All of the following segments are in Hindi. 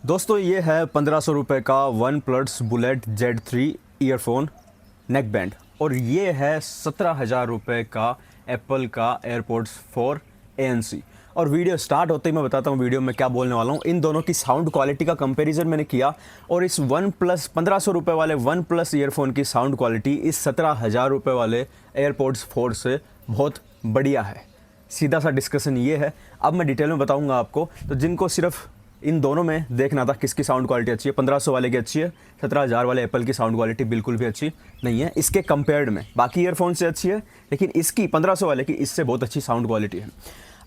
दोस्तों ये है 1500 रुपये का one plus bullet Z3 earphone neck band और ये है 17,000 रुपये का एप्पल का एयरपोर्ट्स 4 ANC। और वीडियो स्टार्ट होते ही मैं बताता हूँ वीडियो में क्या बोलने वाला हूँ। इन दोनों की साउंड क्वालिटी का कंपैरिजन मैंने किया और इस वन प्लस 1500 रुपये वाले वन प्लस ईयरफोन की साउंड क्वालिटी इस 17,000 रुपये वाले एयरपोर्ट्स 4 से बहुत बढ़िया है। सीधा सा डिस्कशन ये है। अब मैं डिटेल में बताऊँगा आपको। तो जिनको सिर्फ इन दोनों में देखना था किसकी साउंड क्वालिटी अच्छी है, 1500 वाले की अच्छी है, 17,000 वाले एप्पल की साउंड क्वालिटी बिल्कुल भी अच्छी नहीं है इसके कंपेयर्ड में। बाकी ईयरफोन से अच्छी है लेकिन इसकी 1500 वाले की इससे बहुत अच्छी साउंड क्वालिटी है।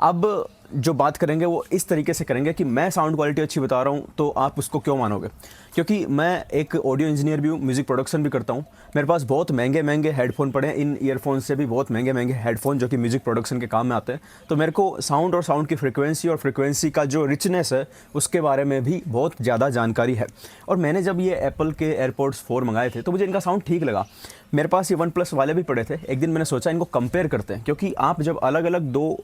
अब जो बात करेंगे वो इस तरीके से करेंगे कि मैं साउंड क्वालिटी अच्छी बता रहा हूँ तो आप उसको क्यों मानोगे, क्योंकि मैं एक ऑडियो इंजीनियर भी हूँ, म्यूज़िक प्रोडक्शन भी करता हूँ। मेरे पास बहुत महंगे महंगे हेडफोन पड़े हैं, इन ईयरफोन से भी बहुत महंगे महंगे हेडफोन जो कि म्यूज़िक प्रोडक्शन के काम में आते हैं। तो मेरे को साउंड और साउंड की फ्रिक्वेंसी और फ्रिक्वेंसी का जो रिचनेस है उसके बारे में भी बहुत ज़्यादा जानकारी है। और मैंने जब ये एप्पल के एयरपोर्ट्स 4 मंगाए थे तो मुझे इनका साउंड ठीक लगा। मेरे पास ये वन प्लस वाले भी पड़े थे। एक दिन मैंने सोचा इनको कंपेयर करते हैं, क्योंकि आप जब अलग अलग दो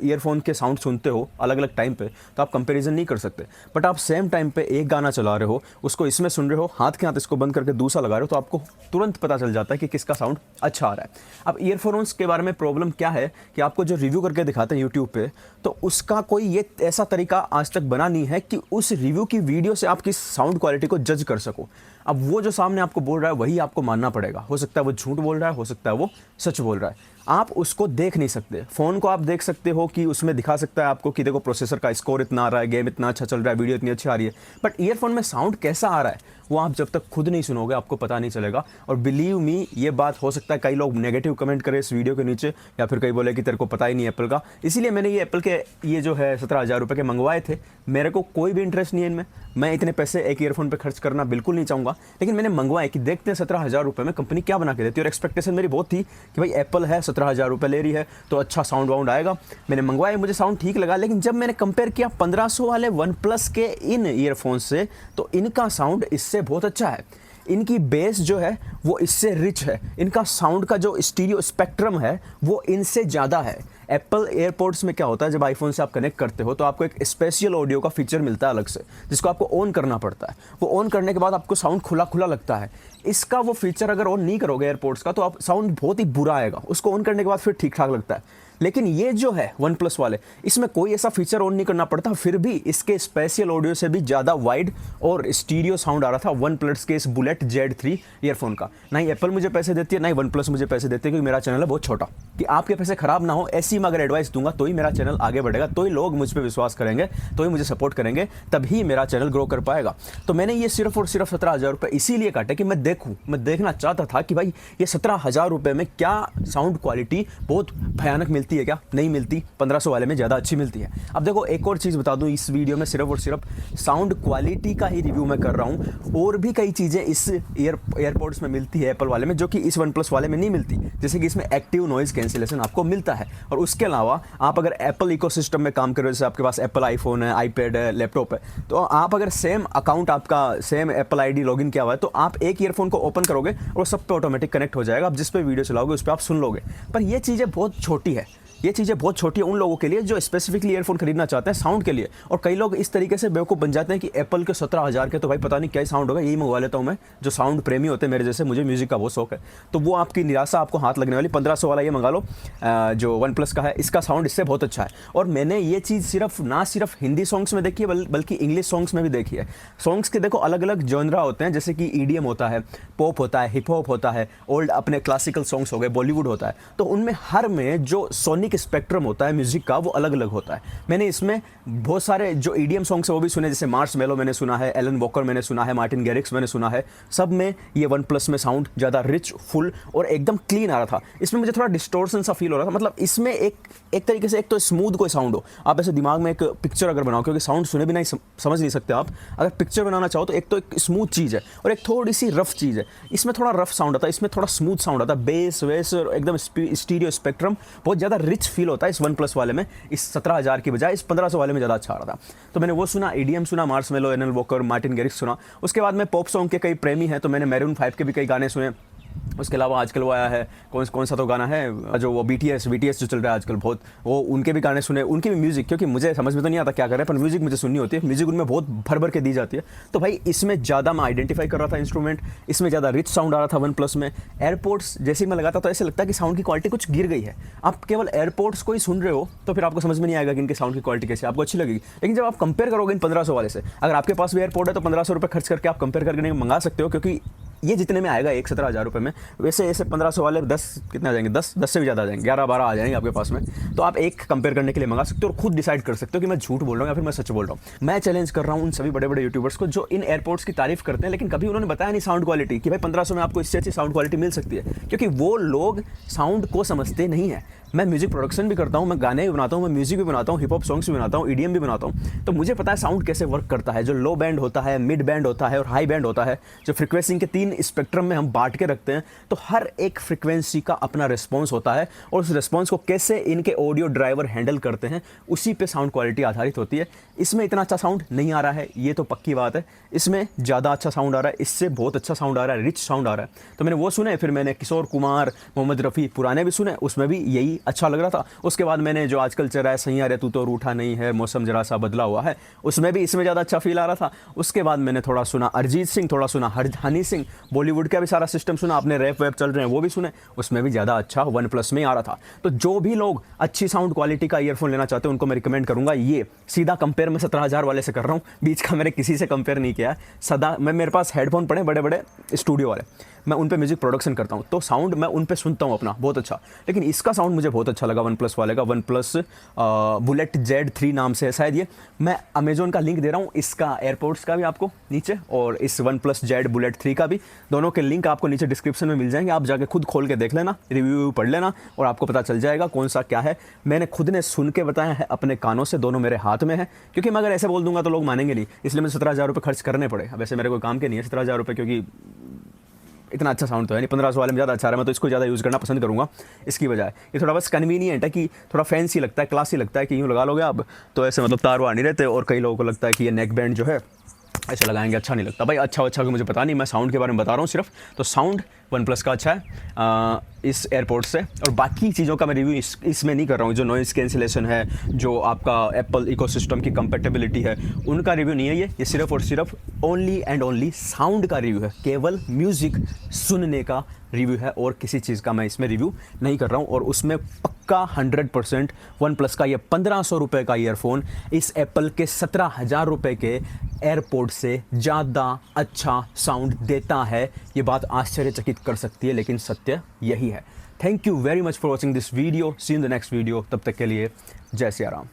ईयरफोन के साउंड सुनते हो अलग अलग टाइम पे तो आप कंपैरिजन नहीं कर सकते। बट आप सेम टाइम पे एक गाना चला रहे हो, उसको इसमें सुन रहे हो, हाथ के हाथ इसको बंद करके दूसरा लगा रहे हो, तो आपको तुरंत पता चल जाता है कि किसका साउंड अच्छा आ रहा है। अब ईयरफोन्स के बारे में प्रॉब्लम क्या है कि आपको जो रिव्यू करके दिखाते हैं यूट्यूब पे, तो उसका कोई ये ऐसा तरीका आज तक बना नहीं है कि उस रिव्यू की वीडियो से आप किस साउंड क्वालिटी को जज कर सको। अब वो जो सामने आपको बोल रहा है वही आपको मानना पड़ेगा। हो सकता है वो झूठ बोल रहा है, हो सकता है वो सच बोल रहा है। आप उसको देख नहीं सकते। फ़ोन को आप देख सकते हो कि उसमें दिखा सकता है आपको कि देखो प्रोसेसर का स्कोर इतना आ रहा है, गेम इतना अच्छा चल रहा है, वीडियो इतनी अच्छी आ रही है। बट ईयरफोन में साउंड कैसा आ रहा है वो आप जब तक खुद नहीं सुनोगे आपको पता नहीं चलेगा। और बिलीव मी, ये बात हो सकता है कई लोग नेगेटिव कमेंट करें इस वीडियो के नीचे, या फिर कई बोले कि तेरे को पता ही नहीं एप्पल का। इसीलिए मैंने ये एप्पल के ये जो है 17,000 रुपये के मंगवाए थे। मेरे को कोई भी इंटरेस्ट नहीं है इनमें, मैं इतने पैसे एक ईयरफोन पे खर्च करना बिल्कुल नहीं चाहूँगा। लेकिन मैंने मंगवाए कि देखते हैं 17,000 रुपये में कंपनी क्या बना के देती है। और एक्सपेक्टेशन मेरी बहुत थी कि भाई एप्पल है, 17,000 रुपये ले रही है तो अच्छा साउंड वाउंड आएगा। मैंने मंगवाए, मुझे साउंड ठीक लगा। लेकिन जब मैंने कंपेयर किया 1500 वाले वन प्लस के इन ईयरफोन से तो इनका साउंड इससे बहुत अच्छा है। इनकी बेस जो है वो इससे रिच है। इनका साउंड का जो स्टीरियो स्पेक्ट्रम है वो इनसे ज़्यादा है। एप्पल एयरपोर्ट्स में क्या होता है, जब आईफोन से आप कनेक्ट करते हो तो आपको एक स्पेशल ऑडियो का फीचर मिलता है अलग से, जिसको आपको ऑन करना पड़ता है। वो ऑन करने के बाद आपको साउंड खुला खुला लगता है। इसका वो फीचर अगर ऑन नहीं करोगे एयरपोर्ट्स का तो आप साउंड बहुत ही बुरा आएगा। उसको ऑन करने के बाद फिर ठीक ठाक लगता है। लेकिन ये जो है वन प्लस वाले, इसमें कोई ऐसा फीचर ऑन नहीं करना पड़ता, फिर भी इसके स्पेशल ऑडियो से भी ज़्यादा वाइड और स्टीरियो साउंड आ रहा था वन प्लस के इस बुलेट Z3 ईयरफोन का। ना ही एप्पल मुझे पैसे देती है, ना ही वन प्लस मुझे पैसे देती है, क्योंकि मेरा चैनल है बहुत छोटा। कि आपके पैसे खराब ना हो ऐसी मैं अगर एडवाइस दूंगा तो ही मेरा चैनल आगे बढ़ेगा, तो ही लोग मुझ पर विश्वास करेंगे, तो ही मुझे सपोर्ट करेंगे, तभी मेरा चैनल ग्रो कर पाएगा। तो मैंने ये सिर्फ और सिर्फ 17,000 रुपये इसीलिए काटे कि मैं देखूँ, मैं देखना चाहता था कि भाई ये 17,000 रुपये में क्या साउंड क्वालिटी बहुत भयानक मिलती है, क्या नहीं मिलती। 1500 वाले में ज़्यादा अच्छी मिलती है। अब देखो एक और चीज़ बता दूं, इस वीडियो में सिर्फ और सिर्फ साउंड क्वालिटी का ही रिव्यू मैं कर रहा हूं। और भी कई चीज़ें इस एयरपोर्ट्स में मिलती है एप्पल वाले में जो कि इस वन प्लस वाले में नहीं मिलती। जैसे कि इसमें एक्टिव नॉइज़ कैंसिलेशन आपको मिलता है। और उसके अलावा आप अगर एप्पल इकोसिस्टम में काम कर रहे हो, जैसे आपके पास एप्पल आईफोन है, आईपैड है, लैपटॉप है, तो आप अगर सेम अकाउंट आपका सेम एप्पल ID लॉगिन किया हुआ है तो आप एक ईयरफोन को ओपन करोगे और सब पे ऑटोमेटिक कनेक्ट हो जाएगा। आप जिस पे वीडियो चलाओगे उस पर आप सुन लोगे। पर ये चीज़ें बहुत छोटी है, ये चीज़ें बहुत छोटी है उन लोगों के लिए जो स्पेसिफिकली ईयरफोन खरीदना चाहते हैं साउंड के लिए। और कई लोग इस तरीके से बेवकूफ़ बन जाते हैं कि एप्पल के 17,000 के तो भाई पता नहीं क्या साउंड होगा, यही मंगवा लेता हूँ मैं। जो साउंड प्रेमी होते हैं मेरे जैसे, मुझे म्यूज़िक का बहुत शौक है, तो वो आपकी निराशा आपको हाथ लगने वाली। 1500 वाला ये मंगा लो जो वन प्लस का है, इसका साउंड इससे बहुत अच्छा है। और मैंने ये चीज़ ना सिर्फ हिंदी सॉन्ग्स में देखी है बल्कि इंग्लिश सॉन्ग्स में भी देखी है। सॉन्ग्स के देखो अलग अलग जॉनरा होते हैं, जैसे कि EDM होता है, पॉप होता है, हिप हॉप होता है, ओल्ड अपने क्लासिकल सॉन्ग्स हो गए, बॉलीवुड होता है। तो उनमें हर में जो सोनिक स्पेक्ट्रम होता है म्यूजिक का वो अलग अलग होता है। मैंने इसमें बहुत सारे जो EDM सॉन्ग्स है वो भी सुने, जैसे मार्शमेलो मैंने सुना है, एलन वॉकर मैंने सुना है, मार्टिन गैरिक्स मैंने सुना है। सब में ये वन प्लस में साउंड ज़्यादा रिच, फुल और एकदम क्लीन आ रहा था। इसमें मुझे थोड़ा डिस्टोर्शन सा फील हो रहा था। मतलब इसमें एक तरीके से एक तो स्मूथ कोई साउंड हो, आप ऐसे दिमाग में एक पिक्चर अगर बनाओ, क्योंकि साउंड सुने बिना ही समझ नहीं सकते आप। अगर पिक्चर बनाना चाहो तो एक स्मूथ चीज़ है और एक थोड़ी सी रफ चीज़ है। इसमें थोड़ा रफ साउंड आता है, इसमें थोड़ा स्मूथ साउंड आता है। बेस वेस और एकदम स्टीरियो स्पेक्ट्रम बहुत ज़्यादा रिच फील होता है इस वन प्लस वाले में। इस 17,000 की बजाय इस 1500 वाले में ज़्यादा अच्छा आ रहा था। तो मैंने वो सुना, EDM सुना, Marshmello, Alan Walker, Martin Garrix सुना। उसके बाद में पॉप सॉन्ग के कई प्रेमी हैं तो मैंने मैरून 5 के भी कई गाने सुने। उसके अलावा आजकल वो आया है कौन सा तो गाना है जो वो BTS जो चल रहा है आजकल बहुत, वो उनके भी गाने सुने, उनकी भी म्यूज़िक, क्योंकि मुझे समझ में तो नहीं आता क्या कर रहे हैं, पर म्यूज़िक मुझे सुननी होती है, म्यूज़िक उनमें बहुत भर के दी जाती है। तो भाई इसमें ज़्यादा मैं आइडेंटिफाई कर रहा था इंस्ट्रूमेंट, इसमें ज़्यादा रिच साउंड आ रहा था वन प्लस में। एयरपोर्ट्स जैसे ही मैं लगाता तो ऐसे लगता है कि साउंड की क्वालिटी कुछ गिर गई है। आप केवल एयरपोर्ट्स को ही सुन रहे हो तो फिर आपको समझ में नहीं आएगा कि इनके साउंड की क्वालिटी कैसे, आपको अच्छी लगेगी। लेकिन जब आप कंपेयर करोगे इन 1500 वाले से, अगर आपके पास भी एयरपोर्ट है तो 1500 रुपये खर्च करके आप कंपेयर करके मंगा सकते हो, क्योंकि ये जितने में आएगा 17,000 रुपये में, वैसे ऐसे 1500 वाले 10 कितने आ जाएंगे, 10 से भी ज़्यादा आ जाएंगे, 11-12 आ जाएंगे आपके पास में। तो आप एक कंपेयर करने के लिए मंगा सकते हो और खुद डिसाइड कर सकते हो कि मैं झूठ बोल रहा हूँ या फिर मैं सच बोल रहा हूँ। मैं चैलेंज कर रहा हूँ उन सभी बड़े बड़े यूट्यूबर्स को जो इन एयरपोर्ट्स की तारीफ करते हैं, लेकिन कभी उन्होंने बताया नहीं साउंड क्वालिटी कि भाई 1500 में आपको इससे अच्छी साउंड क्वालिटी मिल सकती है, क्योंकि वो लोग साउंड को समझते नहीं है। मैं म्यूजिक प्रोडक्शन भी करता हूँ, मैं गाने भी बनाता हूँ, मैं म्यूजिक भी बनाता हूँ, हिप हॉप सॉन्ग्स भी बनाता हूँ, EDM भी बनाता हूँ, तो मुझे पता है साउंड कैसे वर्क करता है। जो लो बैंड होता है, मिड बैंड होता है और हाई बैंड होता है, जो फ्रीक्वेंसी के 3 स्पेक्ट्रम में हम बांट के रखते हैं, तो हर एक फ्रीक्वेंसी का अपना रिस्पॉन्स होता है और उस रिस्पॉन्स को कैसे इनके ऑडियो ड्राइवर हैंडल करते हैं, उसी पे साउंड क्वालिटी आधारित होती है। इसमें इतना अच्छा साउंड नहीं आ रहा है, ये तो पक्की बात है, इसमें ज़्यादा अच्छा साउंड आ रहा है, इससे बहुत अच्छा साउंड आ रहा है, रिच साउंड आ रहा है। तो मैंने वो सुने, फिर मैंने किशोर कुमार, मोहम्मद रफ़ी पुराने भी सुने, उसमें भी यही अच्छा लग रहा था। उसके बाद मैंने जो आजकल चल रहा है सैयां रे तू तो रूठा नहीं है, मौसम जरा सा बदला हुआ है, उसमें भी इसमें ज़्यादा अच्छा फील आ रहा था। उसके बाद मैंने थोड़ा सुना अरिजीत सिंह, थोड़ा सुना हनी सिंह, बॉलीवुड का भी सारा सिस्टम सुना, अपने रैप वैप चल रहे हैं वो भी सुने, उसमें भी ज़्यादा अच्छा वन प्लस में ही आ रहा था। तो जो भी लोग अच्छी साउंड क्वालिटी का ईयरफोन लेना चाहते हैं उनको मैं रिकमेंड करूँगा ये। सीधा कंपेयर मैं 17,000 वाले से कर रहा हूँ, बीच का मैंने किसी से कंपेयर नहीं किया है। सदा मेरे पास हेडफोन पड़े बड़े बड़े स्टूडियो वाले, मैं उन पे म्यूजिक प्रोडक्शन करता हूँ, तो साउंड मैं उन पे सुनता हूँ अपना बहुत अच्छा। लेकिन इसका साउंड मुझे बहुत अच्छा लगा वन प्लस वाले का, वन प्लस बुलेट Z3 नाम से है शायद ये। मैं अमेजोन का लिंक दे रहा हूँ, इसका एयरपोर्ट्स का भी आपको नीचे, और इस वन प्लस Z बुलेट 3 का भी, दोनों के लिंक आपको नीचे डिस्क्रिप्शन में मिल जाएंगे। आप जाके खुद खोल के देख लेना, रिव्यू पढ़ लेना और आपको पता चल जाएगा कौन सा क्या है। मैंने खुद ने सुन के बताया है अपने कानों से, दोनों मेरे हाथ में है, क्योंकि मैं अगर ऐसे बोल दूंगा तो लोग मानेंगे नहीं, इसलिए मुझे 17,000 रुपये खर्च करने पड़े। अब वैसे मेरे कोई काम के नहीं है 17,000 रुपये, क्योंकि इतना अच्छा साउंड तो है नहीं, 1500 वाले में ज़्यादा अच्छा रहा है, मैं तो इसको ज़्यादा यूज़ करना पसंद करूँगा इसकी बजाय। ये थोड़ा बस कन्वीनियंट है कि थोड़ा फैंसी लगता है, क्लासी लगता है कि यूँ लगा लोगे आप तो ऐसे मतलब तार वार नहीं रहते, और कई लोगों को लगता है कि ये नेक बैंड जो है ऐसे लगाएंगे अच्छा नहीं लगता। भाई अच्छा कि मुझे पता नहीं, मैं साउंड के बारे में बता रहा हूँ सिर्फ। तो साउंड वन प्लस का अच्छा है इस एयरपोर्ट से, और बाकी चीज़ों का मैं रिव्यू इसमें नहीं कर रहा हूँ। जो नॉइज़ कैंसिलेशन है, जो आपका एप्पल इकोसिस्टम की कंपेटेबिलिटी है, उनका रिव्यू नहीं है ये सिर्फ और सिर्फ ओनली एंड ओनली साउंड का रिव्यू है, केवल म्यूज़िक सुनने का रिव्यू है, और किसी चीज़ का मैं इसमें रिव्यू नहीं कर रहा हूँ। और उसमें पक्का 100% वन प्लस का ये 1500 रुपये का ईयरफोन इस एप्पल के 17,000 रुपये के एयरपोर्ट से ज़्यादा अच्छा साउंड देता है। ये बात आश्चर्यचकित कर सकती है, लेकिन सत्य यही है। Thank you very much for watching this video, see in the next video. तब तक के लिए जय सिया राम।